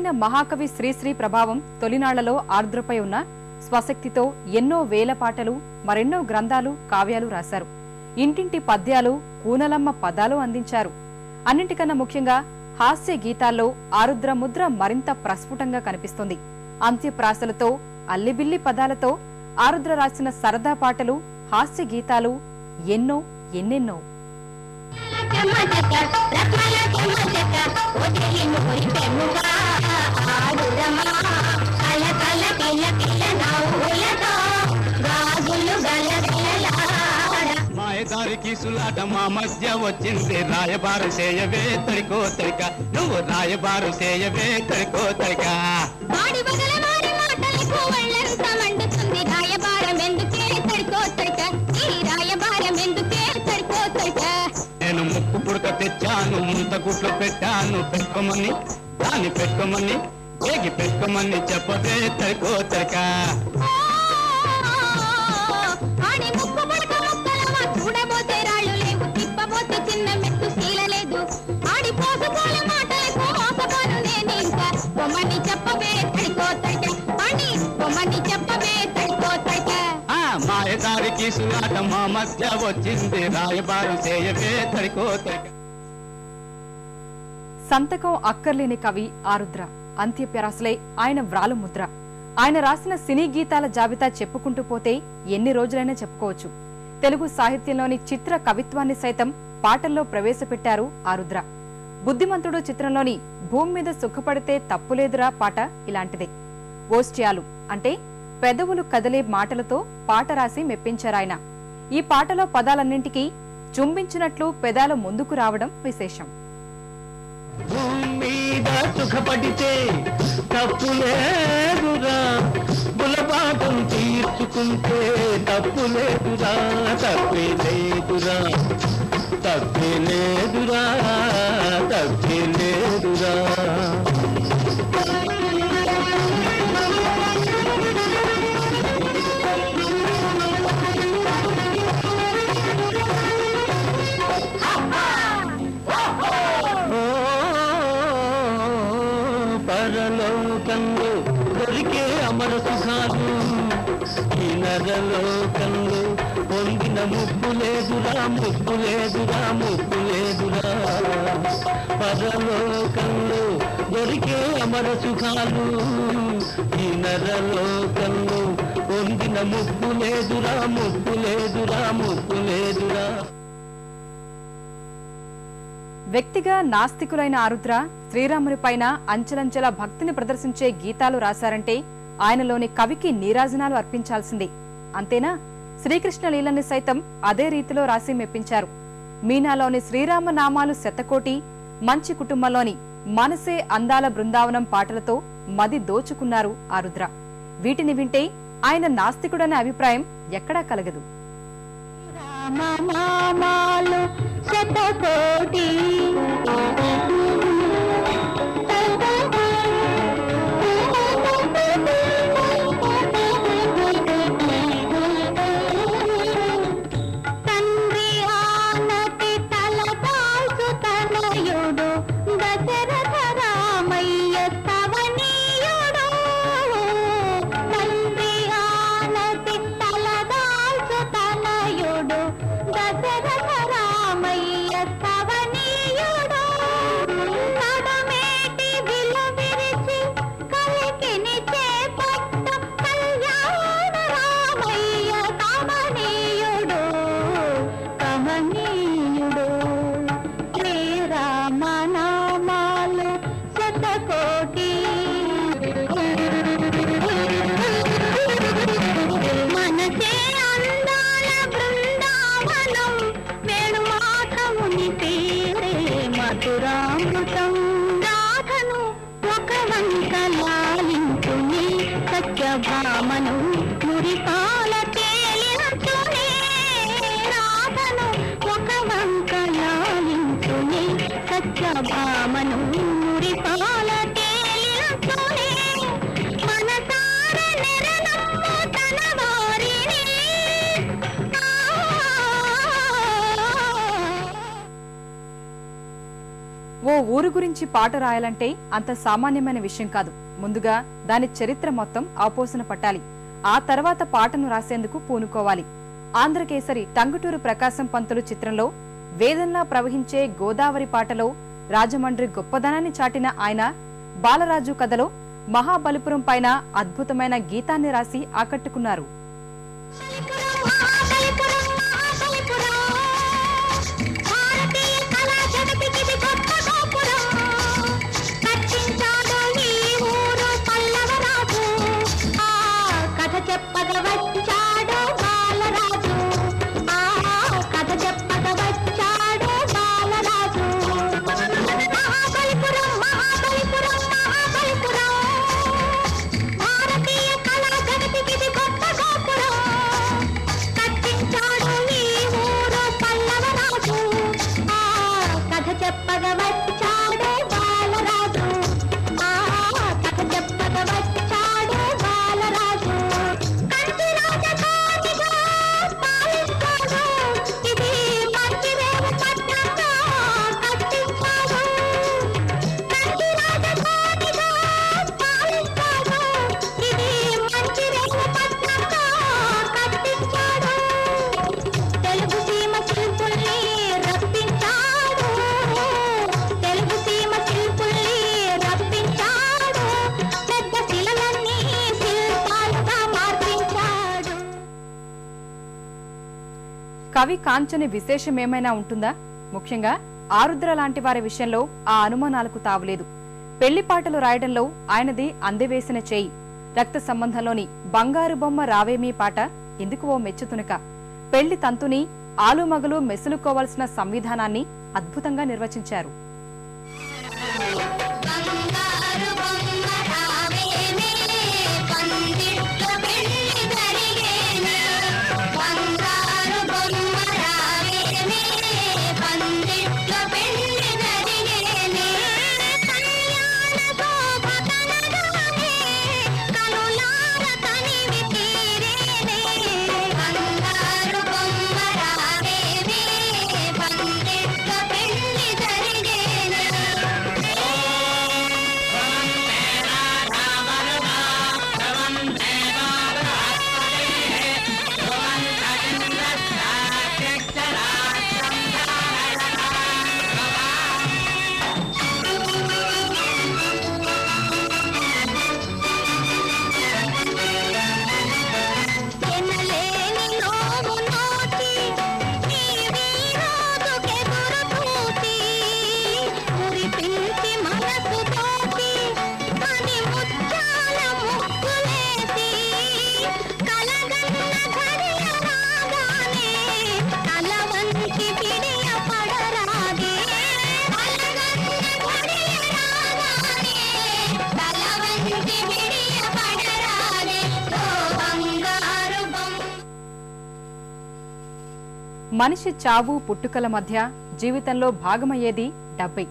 మహాకవి శ్రీశ్రీ ప్రభావం తొలినాళ్లలో ఆర్ద్రపై ఉన్న స్వశక్తితో ఎన్నో వేల పాటలు మరెన్నో గ్రంథాలు కావ్యాలు రాశారు. ఇంటింటి పద్యాలు కూనలమ్మ పదాలు అందించారు. అన్నింటికన్నా ముఖ్యంగా హాస్య గీతాల్లో ఆరుద్ర ముద్ర మరింత ప్రస్ఫుటంగా కనిపిస్తుంది. అంత్యప్రాసలతో అల్లిబిల్లి పదాలతో ఆరుద్ర రాసిన సరదా పాటలు హాస్య గీతాలు ఎన్నో ఎన్నెన్నో. మాయదారికి సులాట మా మధ్య వచ్చింది రాయబారు చేయవే తడికో తడిక నువ్వు రాయబారు చేయవే తడికో తడిక నేను ముక్కు పుడక తెచ్చాను ముంత గుట్లు పెట్టాను పెట్టుకోమని దాన్ని పెట్టుకోమని ఏగి పెట్టుకోమని చెప్పదే తడికో తడిక మాయదారికి సులాట మా మధ్య వచ్చింది రాయబారు చేయవే తడికో తడిక. సంతకం అక్కర్లేని కవి ఆరుద్ర. అంత్యప్రాసలే ఆయన వ్రాలు ముద్ర. ఆయన రాసిన సినీ గీతాల జాబితా చెప్పుకుంటూ పోతే ఎన్ని రోజులైనా చెప్పుకోవచ్చు. తెలుగు సాహిత్యంలోని చిత్ర కవిత్వాన్ని సైతం పాటల్లో ప్రవేశపెట్టారు ఆరుద్ర. బుద్ధిమంతుడు చిత్రంలోని భూమి మీద సుఖపడితే తప్పులేదురా పాట ఇలాంటిదే. ఓస్ట్యాలు అంటే పెదవులు కదలే మాటలతో పాట రాసి మెప్పించారాయన. ఈ పాటలో పదాలన్నింటికీ చుంబించినట్లు పెదాలు ముందుకు రావడం విశేషం. భూమి మీద సుఖపడితే తప్పులేదురా బులపాఠం తీర్చుకుంటే తప్పులేదురా తప్పేలేదురా తప్పేలేదురా తప్పేలేదురా. పరలోకంలో దొరికే అమర సుఖాలు ఈ నరలోకంలో పొందిన ముప్పు లేదురా ముప్పు లేదురా ముప్పు లేదురా. పరలోకంలో దొరికే అమర సుఖాలు ఈ నరలోకంలో పొందిన ముప్పు లేదురా ముప్పు లేదురా ముప్పు లేదురా. వ్యక్తిగా నాస్తికులైన ఆరుద్ర శ్రీరామునిపైన అంచెలంచెల భక్తిని ప్రదర్శించే గీతాలు రాశారంటే ఆయనలోని కవికి నీరాజనాలు అర్పించాల్సిందే. అంతేనా? శ్రీకృష్ణ లీలని సైతం అదే రీతిలో రాసి మెప్పించారు. మీనాలోని శ్రీరామ నామాలు శతకోటి, మంచి కుటుంబంలోని మనసే అందాల బృందావనం పాటలతో మది దోచుకున్నారు ఆరుద్ర. వీటిని వింటే ఆయన నాస్తికుడనే అభిప్రాయం ఎక్కడా కలగదు. నామాలు శతకోటి తండ్రి ఆనతి తలదాల్సు తనయుడు దశరథ రామయ్య స్తవనీయుడు. తండ్రి ఆనతి తలదాల్సు తనయుడు దశరథ రామయ్య స్తవనీయుడు. నడుమేటి విలువిరిచి కలికిని చేపట్ట కళ్యాణ రామయ్య కమనీయుడు కమనీయుడు. శ్రీరామ నామాలు శతకోటి మనసే అందాల బృందావనం వేణుమాధవుని పేరే మధురామృతం. రాధను ఒక వంక లాలించుని సత్యభామను మురిపాల తేలించునే. రాధను ఒక వంక లాలించుని సత్యభామను మురిపాల తేలించునే. మనసార నెరనమ్ము తన వారిని ఓ ఊరు గురించి పాట రాయాలంటే అంత సామాన్యమైన విషయం కాదు. ముందుగా దాని చరిత్ర మొత్తం ఆపోసన పట్టాలి. ఆ తర్వాత పాటను రాసేందుకు పూనుకోవాలి. ఆంధ్రకేసరి టంగుటూరు ప్రకాశం పంతులు చిత్రంలో వేదంలా ప్రవహించే గోదావరి పాటలో రాజమండ్రి గొప్పదనాన్ని చాటిన ఆయన బాలరాజు కథలో మహాబలిపురం పైన అద్భుతమైన గీతాన్ని రాసి ఆకట్టుకున్నారు. కవి కాంచని విశేషమేమైనా ఉంటుందా? ముఖ్యంగా ఆరుద్ర లాంటి వారి విషయంలో ఆ అనుమానాలకు తావులేదు. పెళ్లి పాటలు రాయడంలో ఆయనది అందెవేసిన చేయి. రక్త సంబంధంలోని బంగారు బొమ్మ రావేమీ పాట ఇందుకు ఓ మెచ్చుతునక. పెళ్లి తంతుని ఆలుమగలు మెసులుకోవాల్సిన సంవిధానాన్ని అద్భుతంగా నిర్వచించారు. మనిషి చావు పుట్టుకల మధ్య జీవితంలో భాగమయ్యేది డబ్బే.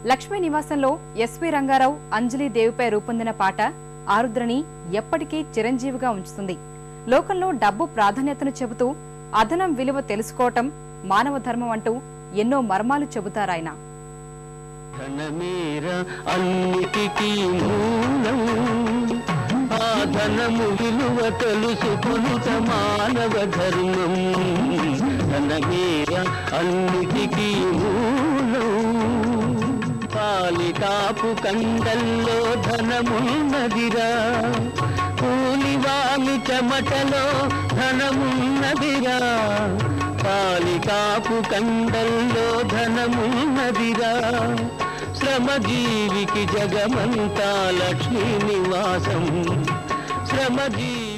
లక్ష్మీ నివాసంలో ఎస్వి రంగారావు అంజలిదేవిపై రూపొందిన పాట ఆరుద్రని ఎప్పటికీ చిరంజీవిగా ఉంచుతుంది. లోకంలో డబ్బు ప్రాధాన్యతను చెబుతూ అధనం విలువ తెలుసుకోవటం మానవ ధర్మం అంటూ ఎన్నో మర్మాలు చెబుతారాయన. ధనము విలువ తెలుసుకొనుట మానవ ధర్మం. ధనమేర అన్నిటికీ మూలం. పాలికాపు కండల్లో ధనమున్నదిరా, కూలివామి చెమటలో ధనమున్నదిరా. పాలికాపు కండల్లో ధనమున్నదిరా. శ్రమజీవికి జగమంతా లక్ష్మీ నివాసం. శ్రమజీవి